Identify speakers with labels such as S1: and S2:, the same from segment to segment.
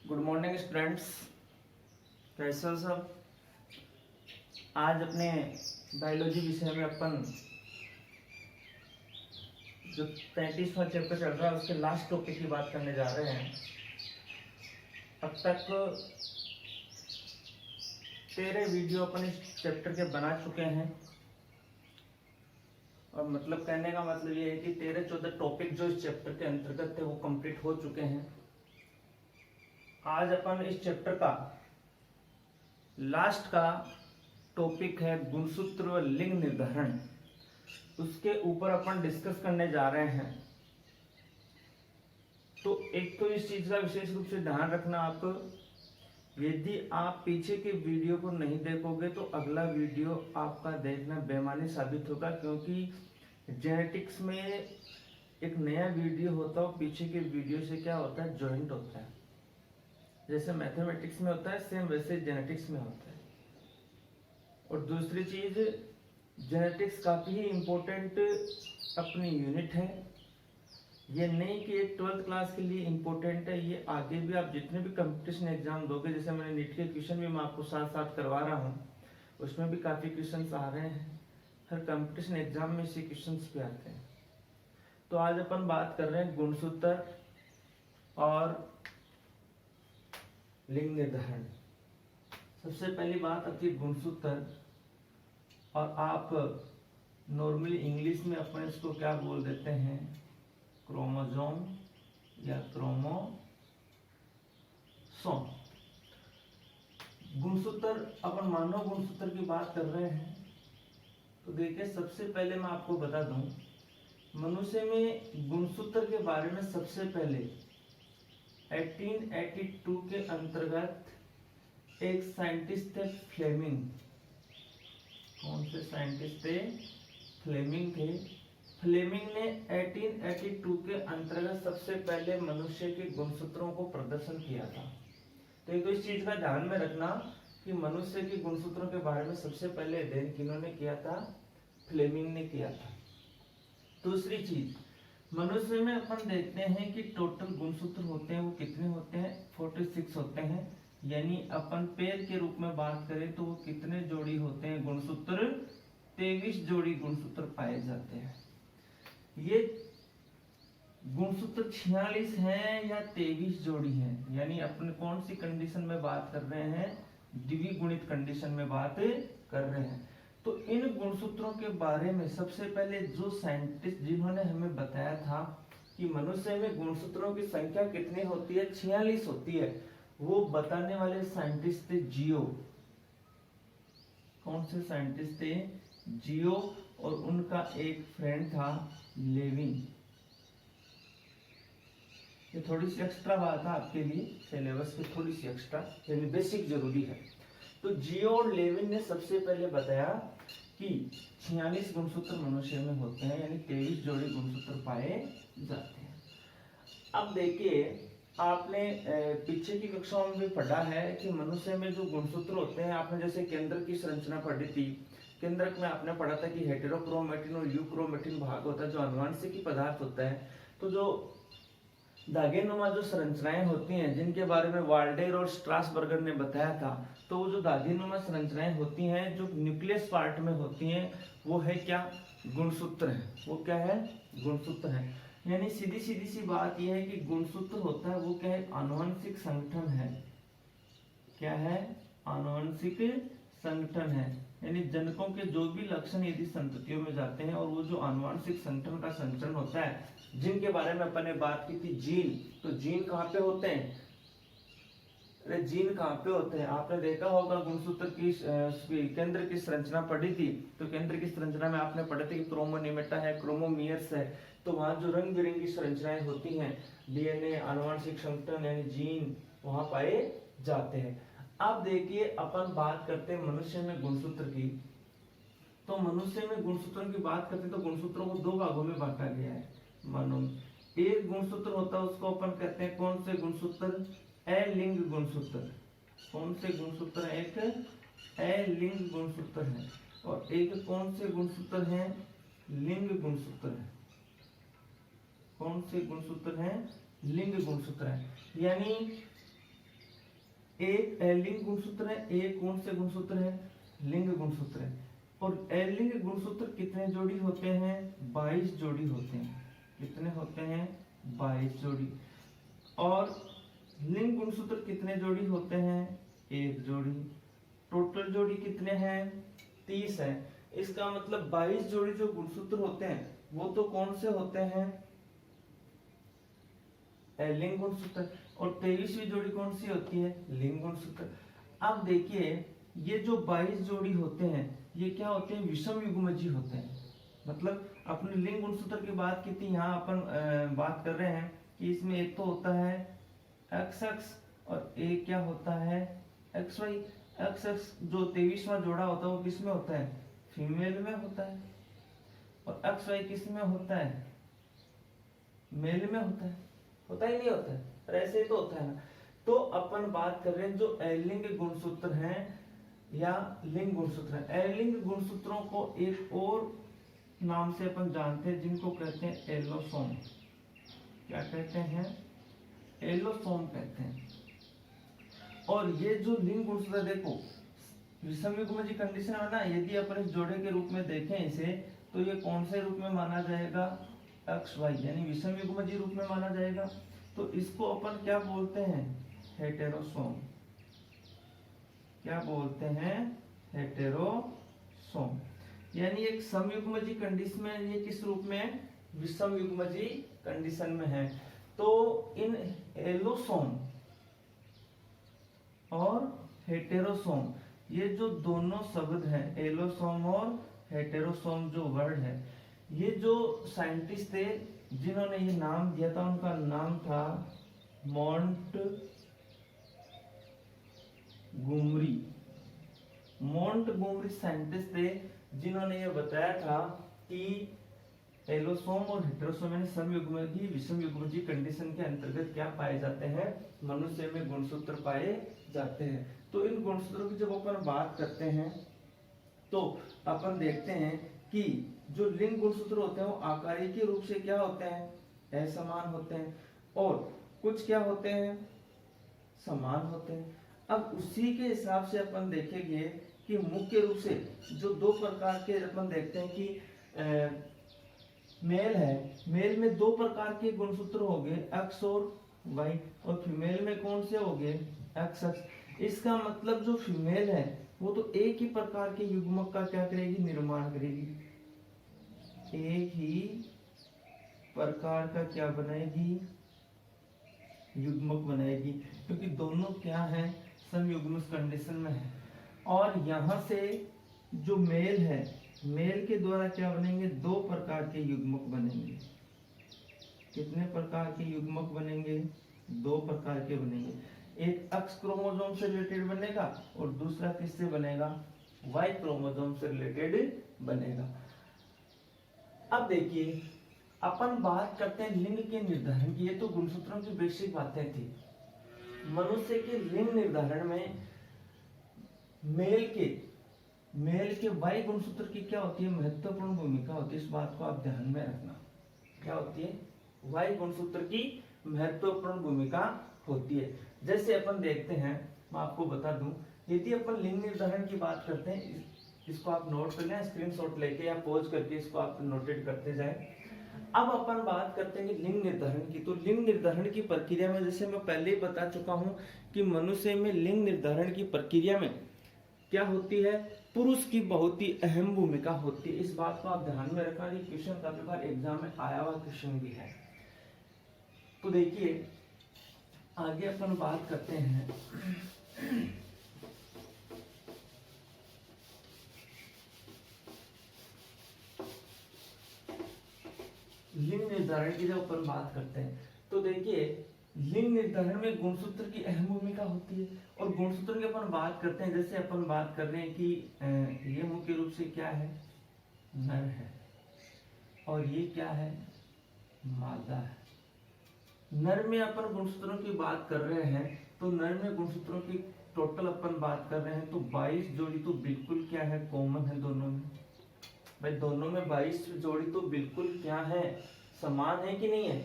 S1: Good morning students, कैसे हो सब। आज अपने बायोलॉजी विषय में अपन जो 33वां चैप्टर चल रहा है उसके लास्ट टॉपिक की बात करने जा रहे हैं। अब तक 13 वीडियो अपन इस चैप्टर के बना चुके हैं और मतलब कहने का मतलब ये है कि 13-14 टॉपिक जो इस चैप्टर के अंतर्गत थे वो कंप्लीट हो चुके हैं। आज अपन इस चैप्टर का लास्ट का टॉपिक है गुणसूत्र व लिंग निर्धारण, उसके ऊपर अपन डिस्कस करने जा रहे हैं। तो एक तो इस चीज का विशेष रूप से ध्यान रखना, आप यदि आप पीछे के वीडियो को नहीं देखोगे तो अगला वीडियो आपका देखना बेमानी साबित होगा, क्योंकि जेनेटिक्स में एक नया वीडियो होता है, पीछे के वीडियो से क्या होता है, ज्वाइंट होता है। जैसे मैथमेटिक्स में होता है सेम वैसे जेनेटिक्स में होता है। और दूसरी चीज, जेनेटिक्स काफी ही इम्पोर्टेंट अपनी यूनिट है। ये नहीं कि एक 12th क्लास के लिए इम्पोर्टेंट है, ये आगे भी आप जितने भी कंपटीशन एग्जाम दोगे, जैसे मैंने नीट के क्वेश्चन भी मैं आपको साथ साथ करवा रहा हूँ, उसमें भी काफी क्वेश्चन आ रहे हैं। हर कंपटीशन एग्जाम में इसी क्वेश्चन भी आते हैं। तो आज अपन बात कर रहे हैं गुणसूत्र और लिंग निर्धारण। सबसे पहली बात आती है गुणसूत्र, और आप नॉर्मली इंग्लिश में अपन इसको क्या बोल देते हैं, क्रोमोसोम या क्रोमोसोम। गुणसूत्र, अपन मानव गुणसूत्र की बात कर रहे हैं। तो देखिए, सबसे पहले मैं आपको बता दूं, मनुष्य में गुणसूत्र के बारे में सबसे पहले 1882 के अंतर्गत एक साइंटिस्ट थे, फ्लेमिंग। कौन से साइंटिस्ट थे? फ्लेमिंग थे। फ्लेमिंग ने 1882 के अंतर्गत सबसे पहले मनुष्य के गुणसूत्रों को प्रदर्शन किया था। तो एक तो इस चीज का ध्यान में रखना कि मनुष्य के गुणसूत्रों के बारे में सबसे पहले अध्ययन किन्होंने किया था? फ्लेमिंग ने किया था। दूसरी चीज, मनुष्य में अपन देखते हैं कि टोटल गुणसूत्र होते हैं वो कितने होते हैं? 46 होते हैं। यानी अपन पेयर के रूप में बात करें तो वो कितने जोड़ी होते हैं गुणसूत्र? 23 जोड़ी गुणसूत्र पाए जाते हैं। ये गुणसूत्र 46 हैं या 23 जोड़ी हैं? यानी अपन कौन सी कंडीशन में बात कर रहे हैं? द्विगुणित कंडीशन में बात कर रहे हैं। तो इन गुणसूत्रों के बारे में सबसे पहले जो साइंटिस्ट जिन्होंने हमें बताया था कि मनुष्य में गुणसूत्रों की संख्या कितनी होती है? 46 होती है। वो बताने वाले साइंटिस्ट थे जियो। कौन से साइंटिस्ट थे? जियो। और उनका एक फ्रेंड था लेविन। ये थोड़ी सी एक्स्ट्रा बात है आपके लिए, सिलेबस की थोड़ी सी एक्स्ट्रा, यानी बेसिक जरूरी है। तो जियो और लेविन ने सबसे पहले बताया कि 46 गुणसूत्र मनुष्य में होते हैं, यानी 23 जोड़ी गुणसूत्र पाए जाते हैं। अब देखिए, आपने पीछे की कक्षाओं में भी पढ़ा है कि मनुष्य में जो गुणसूत्र होते हैं, आपने जैसे केंद्र की संरचना पढ़ी थी। केंद्रक में आपने पढ़ा था कि हेटेरोक्रोमेटिन और यूक्रोमेटिन भाग होता है जो अनुवांशिक पदार्थ होता है। तो जो धागेनुमा जो संरचनाएं होती हैं, जिनके बारे में वाल्डेर और स्ट्रासबर्गर ने बताया था, तो वो जो धागेनुमा संरचनाएं होती हैं जो न्यूक्लियस पार्ट में होती हैं, वो है क्या? गुणसूत्र है। वो क्या है? गुणसूत्र है। यानी सीधी सीधी सी बात यह है कि गुणसूत्र होता है वो क्या है? आनुवंशिक संगठन है। क्या है? आनुवंशिक संगठन है। यानी जनकों के जो भी लक्षण यदि संततियों में जाते हैं और वो जो आनुवंशिक संगठन का संचरण होता है, जिनके बारे में अपन ने बात की थी, जीन। तो जीन कहाँ पे होते हैं? अरे जीन कहाँ पे होते हैं? आपने देखा होगा गुणसूत्र की केंद्र की संरचना पढ़ी थी। तो केंद्र की संरचना में आपने पढ़ा था कि क्रोमोनिमेटा है, क्रोमोमियर्स है। तो वहां जो रंग बिरंगी संरचनाएं होती हैं, डीएनए, आनुवंशिक संगठन यानी जीन, वहां पाए जाते हैं। अब देखिए, अपन बात करते हैं मनुष्य में गुणसूत्र की। तो मनुष्य में गुणसूत्रों की बात करते हैं तो गुणसूत्रों को दो भागों में बांटा गया है। मानो एक गुणसूत्र होता है उसको अपन कहते हैं कौन से गुणसूत्र? अलिंग गुणसूत्र। कौन से गुणसूत्र? एक अलिंग गुणसूत्र है। और एक कौन से गुणसूत्र है? लिंग गुणसूत्र है। कौन से गुणसूत्र है? लिंग गुणसूत्र है। यानी एक अलिंग गुणसूत्र है, एक कौन से गुणसूत्र है, लिंग गुणसूत्र है। और अलिंग गुणसूत्र कितने जोड़ी होते हैं, 22 जोड़ी होते हैं। कितने होते हैं, 22 जोड़ी। और लिंग गुणसूत्र कितने जोड़ी होते हैं, 1 जोड़ी। टोटल जोड़ी कितने हैं, 30 है। इसका मतलब 22 जोड़ी जो गुणसूत्र होते हैं वो तो कौन से होते हैं, लिंग गुणसूत्र। और 23वीं जोड़ी कौन सी होती है, लिंग गुणसूत्र। अब देखिए ये जो 22 जोड़ी होते हैं ये क्या होते हैं, विषम युग्मजी होते हैं। मतलब अपने लिंग गुणसूत्र की बात की थी, यहाँ अपन बात कर रहे हैं कि इसमें एक तो होता है XX और एक क्या होता है, XY। XX जो 23वां जोड़ा होता है वो किस में होता है, फीमेल में होता है। और XY किस में होता है, मेल में होता है। होता ही नहीं होता है, पर ऐसे ही तो होता है ना। तो अपन बात कर रहे हैं जो अलिंग गुणसूत्र हैं या लिंग गुणसूत्र हैं। अलिंग गुणसूत्रों को एक और नाम से अपन जानते हैं जिनको कहते हैं एलोसोम। क्या कहते हैं, एलोसोम कहते हैं। और ये जो लिंग गुणसूत्र देखो विषम युग्मजी कंडीशन है ना, यदि अपन इस जोड़े के रूप में देखें इसे तो ये कौन से रूप में माना जाएगा, XY यानी विषम युग्मजी रूप में माना जाएगा। तो इसको अपन क्या बोलते हैं, हेटेरोसोम। क्या बोलते हैं, हेटेरोसोम। यानी एक समयुग्मजी कंडीशन में ये किस रूप में, विषम युग्मजी कंडीशन में है। तो इन एलोसोम और हेटेरोसोम ये जो दोनों शब्द हैं, एलोसोम और हेटेरोसोम जो वर्ड है, ये जो साइंटिस्ट थे जिन्होंने ये नाम दिया था उनका नाम था मोंटगोमरी। मोंटगोमरी साइंटिस्ट थे जिन्होंने ये बताया था कि एलोसोम और हेटेरोसोम यानी समयुग्मजी विषम युग्मजी कंडीशन के अंतर्गत क्या पाए जाते हैं, मनुष्य में गुणसूत्र पाए जाते हैं। तो इन गुणसूत्रों की जब अपन बात करते हैं तो अपन देखते हैं कि जो लिंग गुणसूत्र होते हैं वो आकारिकी रूप से क्या होते हैं, असमान होते हैं। और कुछ क्या होते हैं, समान होते हैं। अब उसी के हिसाब से अपन देखेंगे कि मुख्य रूप से जो 2 प्रकार के अपन देखते हैं कि मेल है, मेल में 2 प्रकार के गुणसूत्र हो गए, X और Y। और फीमेल में कौन से हो गए, XX। इसका मतलब जो फीमेल है वो तो एक ही प्रकार के युग्मक का क्या करेगी, निर्माण करेगी। एक ही प्रकार का क्या बनाएगी, युग्मक बनाएगी, क्योंकि दोनों क्या है, समयुग्म कंडीशन में है। और यहाँ से जो मेल है, मेल के द्वारा क्या बनेंगे, 2 प्रकार के युग्मक बनेंगे। कितने प्रकार के युग्मक बनेंगे, 2 प्रकार के बनेंगे। एक X क्रोमोसोम से रिलेटेड बनेगा और दूसरा किससे बनेगा, Y क्रोमोसोम से रिलेटेड बनेगा। अब देखिए अपन बात करते हैं लिंग के निर्धारण की। ये तो गुणसूत्रों की बेसिक बातें थी। मनुष्य के लिंग निर्धारण में मेल के Y गुणसूत्र की क्या होती है, महत्वपूर्ण भूमिका होती है। इस बात को आप ध्यान में रखना। क्या होती है, Y गुणसूत्र की महत्वपूर्ण भूमिका होती है। जैसे अपन देखते हैं, मैं आपको बता दूं, यदि अपन लिंग निर्धारण की बात करते हैं, इसको आप नोट कर लें, स्क्रीनशॉट लेके या पॉज करके इसको आप नोटेट करते जाएं। अब अपन बात करते हैं लिंग निर्धारण की। तो लिंग निर्धारण की प्रक्रिया में जैसे मैं पहले ही बता चुका हूं कि मनुष्य में लिंग निर्धारण की प्रक्रिया में क्या होती है, पुरुष की बहुत ही अहम भूमिका होती है। इस बात को आप ध्यान में रखना, ये क्वेश्चन काफी बार एग्जाम में आया हुआ क्वेश्चन भी है। तो देखिए आगे अपन बात करते हैं लिंग निर्धारण की। जब अपन बात करते हैं तो देखिए लिंग निर्धारण में गुणसूत्र की अहम भूमिका होती है। और गुणसूत्र की अपन बात करते हैं, जैसे अपन बात कर रहे हैं कि ये मुख्य रूप से क्या है, नर है और ये क्या है, मादा है। नर में अपन गुणसूत्रों की बात कर रहे हैं तो नर में गुणसूत्रों की टोटल अपन बात कर रहे हैं तो 22 जोड़ी तो बिल्कुल क्या है, कॉमन है दोनों में। भाई दोनों में 22 जोड़ी तो बिल्कुल क्या है, समान है कि नहीं है,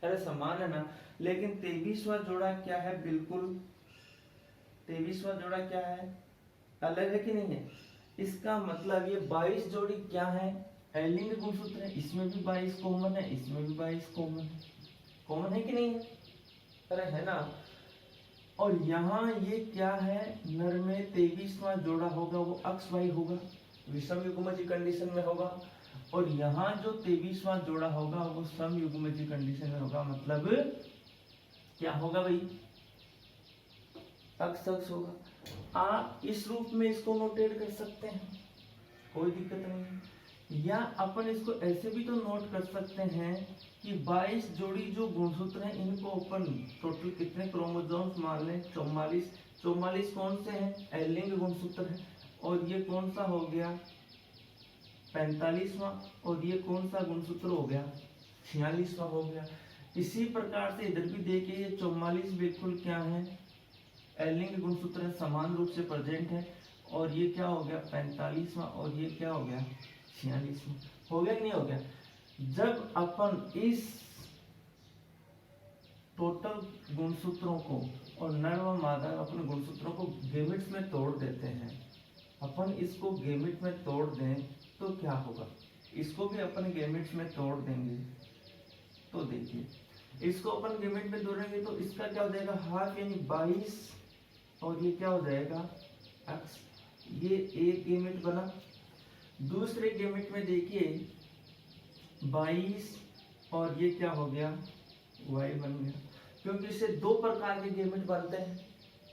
S1: अरे समान है ना। लेकिन 23वां जोड़ा क्या है, बिल्कुल 23वां जोड़ा क्या है, अलग है कि नहीं है। इसका मतलब ये 22 जोड़ी क्या है, एलिंग गुणसूत्र है। इसमें भी 22 कॉमन है, इसमें भी 22 कॉमन है। कॉमन है कि नहीं है, अरे है ना। और यहाँ ये क्या है, नर में 23वां जोड़ा होगा वो अक्स वाई होगा, विषम युग्मज कंडीशन में होगा। और यहाँ जो 23वां जोड़ा होगा वो सम युग्मज कंडीशन में होगा। मतलब क्या होगा भाई, अक्स अक्स होगा। आप इस रूप में इसको नोटेट कर सकते हैं, कोई दिक्कत नहीं है। या अपन इसको ऐसे भी तो नोट कर सकते हैं कि 22 जोड़ी जो गुणसूत्र हैं इनको अपन टोटल कितने क्रोमोसोम्स मान लें, 44। 44 कौन से हैं, एलिंग गुणसूत्र है। और ये कौन सा हो गया, 45वां। और ये कौन सा गुणसूत्र हो गया, 46वां हो गया। इसी प्रकार से इधर भी देखिए, ये 44 बिल्कुल क्या है, एलिंग गुणसूत्र है, समान रूप से प्रेजेंट है। और ये क्या हो गया, 45वां। और ये क्या हो गया, 46वां। हो गया कि नहीं हो गया। जब अपन इस टोटल गुणसूत्रों को और नर व मादा अपने गुणसूत्रों को गेमिट्स में तोड़ देते हैं, अपन इसको गेमिट में तोड़ दें तो क्या होगा, इसको भी अपन गेमिट्स में तोड़ देंगे तो देखिए, इसको अपन गेमिट में तोड़ेंगे तो इसका क्या हो जाएगा, हाफ यानी 22। और ये क्या हो जाएगा, एक्स। ये एक गेमिट बना। दूसरे गेमिट में देखिए 22 और ये क्या हो गया, वाई बन गया। क्योंकि इससे दो प्रकार के गेमिट बनते हैं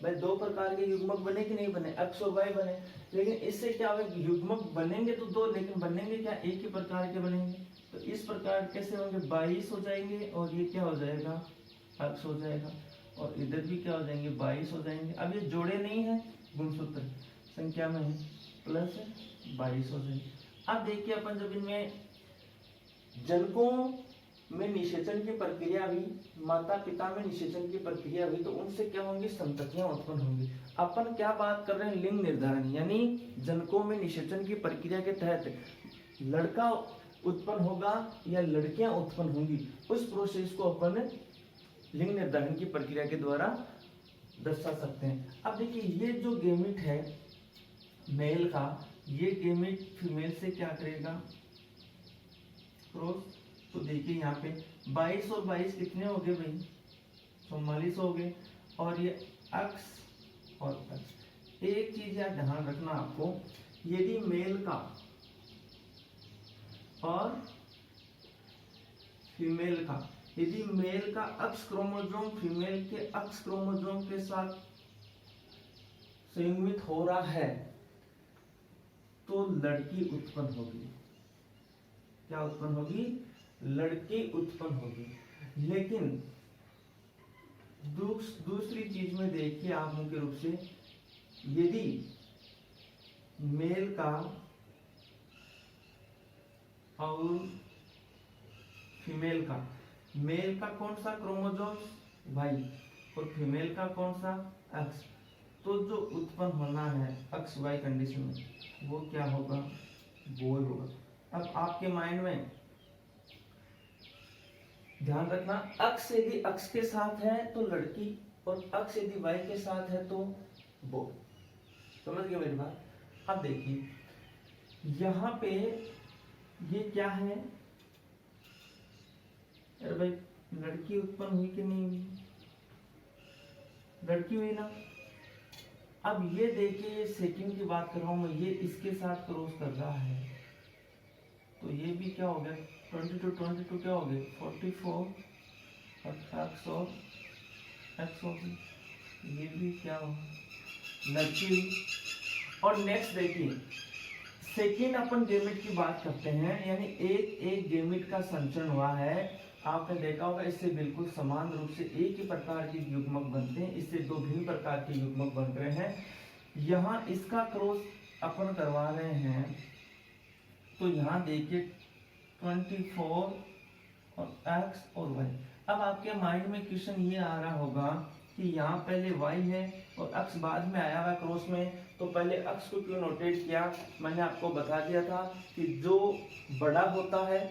S1: भाई, दो प्रकार के युग्मक बने कि नहीं बने, एक्स और वाई बने। लेकिन इससे क्या होगा, युग्मक बनेंगे तो दो, लेकिन बनेंगे क्या, एक ही प्रकार के बनेंगे। तो इस प्रकार कैसे होंगे, 22 हो जाएंगे और ये क्या हो जाएगा, एक्स हो जाएगा। और इधर भी क्या हो जाएंगे, 22 हो जाएंगे। अब ये जोड़े नहीं है, गुणसूत्र संख्या में है, प्लस 22 हो जाएंगे। अब देखिए अपन जब इनमें जनकों में निषेचन की प्रक्रिया हुई, माता पिता में निषेचन की प्रक्रिया हुई, तो उनसे क्या होंगी, संततियां उत्पन्न होंगी। अपन क्या बात कर रहे हैं, लिंग निर्धारण, यानी जनकों में निषेचन की प्रक्रिया के तहत लड़का उत्पन्न होगा या लड़कियां उत्पन्न होंगी, उस प्रोसेस को अपन लिंग निर्धारण की प्रक्रिया के द्वारा दर्शा सकते हैं। अब देखिए, ये जो गेमिट है मेल का, ये गेमिट फीमेल से क्या करेगा, क्रॉस। तो देखिए यहाँ पे 22 और 22 कितने हो गए भाई, 44 हो गए। और ये एक्स और एक्स। एक चीज यार ध्यान रखना आपको, यदि मेल का और फीमेल का, यदि मेल का एक्स क्रोमोसोम फीमेल के एक्स क्रोमोसोम के साथ संयुग्मित हो रहा है तो लड़की उत्पन्न होगी। क्या उत्पन्न होगी, लड़की उत्पन्न होगी। लेकिन दूसरी चीज में देखिए आप मुख्य रूप से, यदि मेल का और फीमेल का, मेल का कौन सा क्रोमोसोम वाई और फीमेल का कौन सा एक्स, तो जो उत्पन्न होना है एक्स वाई कंडीशन में वो क्या होगा, बॉय होगा। अब आपके माइंड में ध्यान रखना, अक्स यदि अक्स के साथ है तो लड़की और अक्स यदि वाई के साथ है तो बॉय। समझ गए मेरी बात। अब देखिए यहाँ पे ये क्या है, अरे भाई लड़की उत्पन्न हुई कि नहीं हुई, लड़की हुई ना। अब ये देखिए, ये सेकंड की बात कर रहा हूं मैं, ये इसके साथ क्रॉस कर रहा है तो ये भी क्या हो गया, 22 क्या हो गए, 44 और एक्स और एक्स हो गई, ये भी क्या हो, लड़की। और नेक्स्ट देखिए, सेकेंड अपन गेमिट की बात करते हैं, यानी एक गेमिट का संचरण हुआ है। आपने देखा होगा इससे बिल्कुल समान रूप से एक ही प्रकार के युग्मक बनते हैं, इससे दो भिन्न प्रकार के युग्मक बन रहे हैं। यहाँ इसका क्रॉस अपन करवा रहे हैं तो यहाँ देखिए 24 और x और y। अब आपके माइंड में क्वेश्चन ये आ रहा होगा कि यहाँ पहले y है और x बाद में आया हुआ क्रॉस में, तो पहले x को क्यों नोटेट किया। मैंने आपको बता दिया था कि जो बड़ा होता है,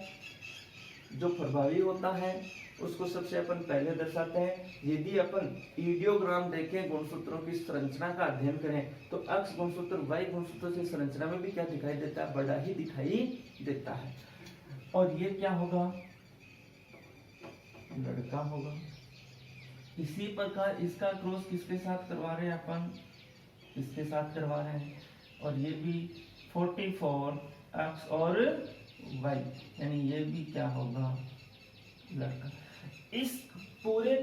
S1: जो प्रभावी होता है, उसको सबसे अपन पहले दर्शाते हैं। यदि अपन इडियोग्राम देखें, गुणसूत्रों की संरचना का अध्ययन करें, तो अक्स गुणसूत्र वाई गुणसूत्र की संरचना में भी क्या दिखाई देता है, बड़ा ही दिखाई देता है। और ये क्या होगा, लड़का होगा। इसी प्रकार इसका क्रॉस किसके साथ करवा रहे हैं अपन, इसके साथ करवा रहे हैं। और ये भी 44 एक्स और वाई, यानी ये भी क्या होगा, लड़का। इस पूरे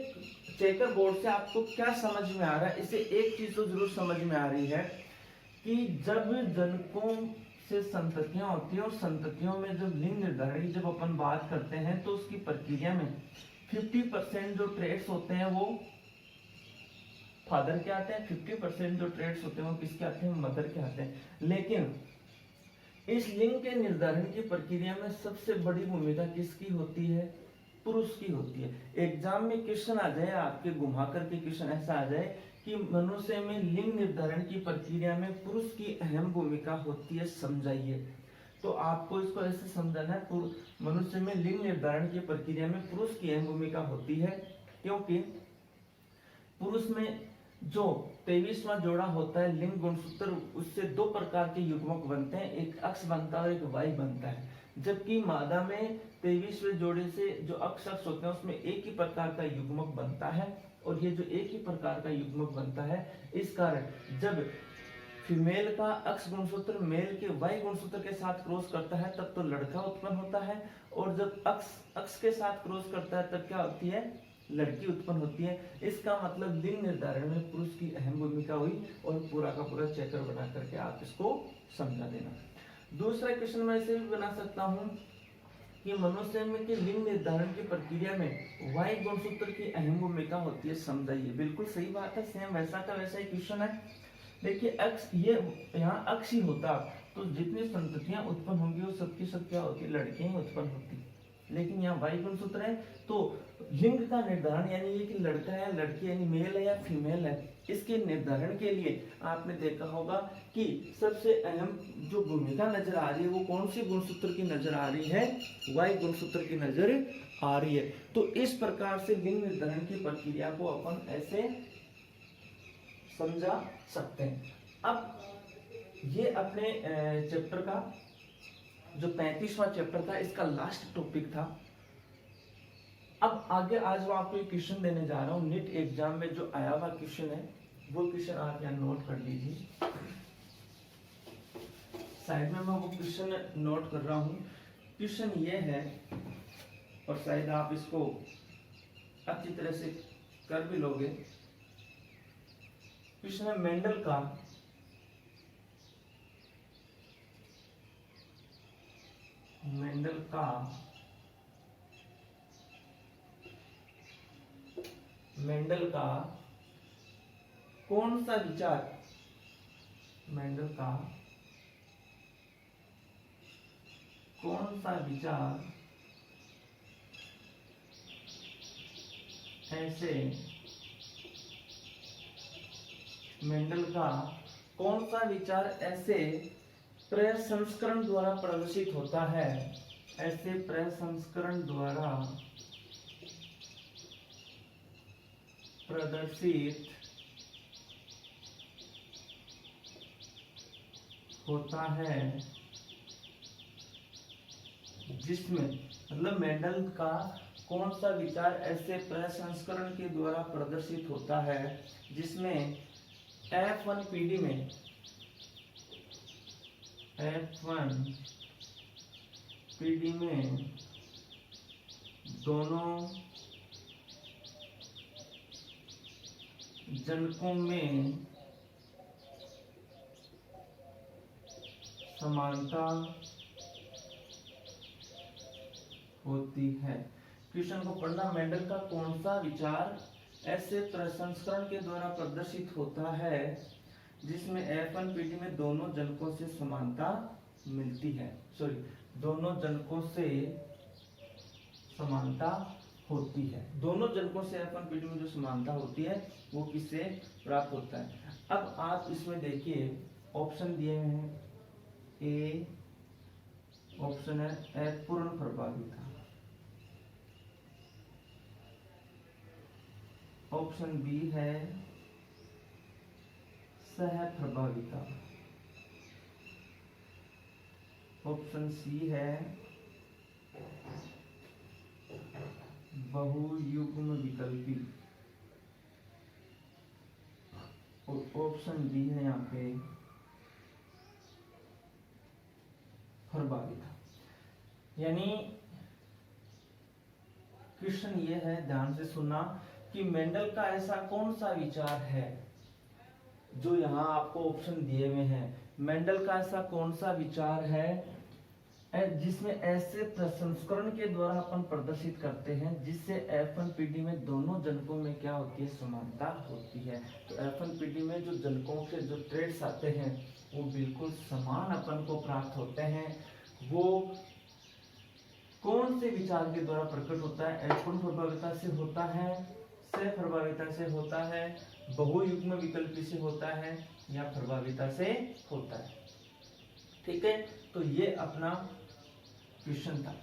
S1: चेकर बोर्ड से आपको क्या समझ में आ रहा है, इसे एक चीज तो जरूर समझ में आ रही है कि जब जनकों से संततियां होती है और संततियों में जब लिंग निर्धारण की जब अपन बात करते हैं तो उसकी प्रक्रिया में 50% जो ट्रेड्स होते हैं वो फादर के आते हैं, 50% जो ट्रेड्स होते हैं वो किसके आते हैं, मदर के आते हैं। लेकिन इस लिंग के निर्धारण की प्रक्रिया में सबसे बड़ी भूमिका किसकी होती है, पुरुष की होती है। एग्जाम में क्वेश्चन आ जाए आपके, घुमा करके क्वेश्चन ऐसा आ जाए कि मनुष्य में लिंग निर्धारण की प्रक्रिया में पुरुष की अहम भूमिका होती है, समझाइए। तो आपको इसको ऐसे समझाना है, मनुष्य में लिंग निर्धारण की प्रक्रिया में पुरुष की अहम भूमिका होती है, क्योंकि पुरुष में जो 23वां जोड़ा होता है लिंग गुणसूत्र, उससे दो प्रकार के युग्मक बनते हैं, एक अक्ष बनता है और एक वाई बनता है। जबकि मादा में 23वें जोड़े से जो अक्ष होते हैं उसमें एक ही प्रकार का युग्मक बनता है। और ये जो एक ही प्रकार का युग्मक बनता है, इस कारण जब फीमेल का अक्ष गुणसूत्र मेल के वाई गुणसूत्र के साथ क्रॉस करता है तब तो लड़का उत्पन्न होता है, और जब अक्ष के साथ क्रॉस करता है तब क्या होती है, लड़की उत्पन्न होती है। इसका मतलब लिंग निर्धारण में पुरुष की अहम भूमिका हुई, और पूरा का पूरा चक्कर बना करके आप इसको समझा देना। दूसरा क्वेश्चन मैं ऐसे भी बना सकता हूँ कि मनुष्य में के लिंग निर्धारण की प्रक्रिया में वाई गुणसूत्र की अहम भूमिका होती है, समझाइए। बिल्कुल सही बात है, सेम वैसा का वैसा ही क्वेश्चन है। देखिए अक्ष, ये यहाँ अक्ष ही होता तो जितनी संततियां उत्पन्न होंगी वो सबकी सब क्या होती, लड़कियां ही उत्पन्न होती। लेकिन यहाँ वाई गुणसूत्र है तो लिंग का निर्धारण, यानी ये कि लड़का है लड़की, यानी मेल है या फीमेल है, इसके निर्धारण के लिए आपने देखा होगा कि सबसे अहम जो भूमिका नजर आ रही है वो कौन सी गुणसूत्र की नजर आ रही है, वाई गुणसूत्र की नजर आ रही है। तो इस प्रकार से लिंग निर्धारण की प्रक्रिया को अपन ऐसे समझा सकते हैं। अब ये अपने चैप्टर का जो 35वां चैप्टर था, इसका लास्ट टॉपिक था। अब आगे आज मैं आपको एक क्वेश्चन देने जा रहा हूँ, नीट एग्जाम में जो आया हुआ क्वेश्चन है वो क्वेश्चन आप यहाँ नोट कर लीजिए। साइड में मैं वो क्वेश्चन नोट कर रहा हूँ। क्वेश्चन ये है, और शायद आप इसको अच्छी तरह से कर भी लोगे। क्वेश्चन है मेंडल का मेंडल का कौन सा विचार, मेंडल का कौन सा विचार ऐसे, मेंडल का कौन सा विचार ऐसे प्रसंस्करण द्वारा प्रदर्शित होता है, ऐसे प्रसंस्करण द्वारा प्रदर्शित होता है, जिसमें मतलब मेंडल का कौन सा विचार ऐसे प्रसंस्करण के द्वारा प्रदर्शित होता है जिसमें F1 पीढ़ी में दोनों जनकों में समानता होती है। क्वेश्चन को पढ़ना, मेंडल का कौन सा विचार ऐसे प्रसंस्करण के द्वारा प्रदर्शित होता है जिसमें F1 पीढ़ी में दोनों जनकों से समानता मिलती है, दोनों जनकों से समानता होती है। दोनों जनकों से F1 पीढ़ी में जो समानता होती है वो किससे प्राप्त होता है। अब आप इसमें देखिए ऑप्शन दिए हैं, ए ऑप्शन है पूर्ण प्रभावी था, ऑप्शन बी है सह प्रभाविता, ऑप्शन सी है बहुयुग्म विकल्पी, और ऑप्शन डी है यहाँ पे प्रभाविता। यानी क्वेश्चन ये है, ध्यान से सुनना, कि मेंडल का ऐसा कौन सा विचार है, जो यहाँ आपको ऑप्शन दिए हुए हैं, मेंडल का ऐसा कौन सा विचार है जिसमें ऐसे प्रसंस्करण के द्वारा अपन प्रदर्शित करते हैं जिससे F1PD में दोनों जनकों में क्या होती है, समानता होती है। तो F1PD में जो जनकों के जो ट्रेड्स आते हैं वो बिल्कुल समान अपन को प्राप्त होते हैं। वो कौन से विचार के द्वारा प्रकट होता है? F1 प्रभाविता से होता है, सह प्रभाविता से होता है, बहुयुग्म विकल्पी से होता है, या प्रभाविता से होता है। ठीक है, तो ये अपना क्वेश्चन था।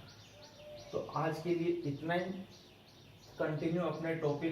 S1: तो आज के लिए इतना ही, कंटिन्यू अपने टॉपिक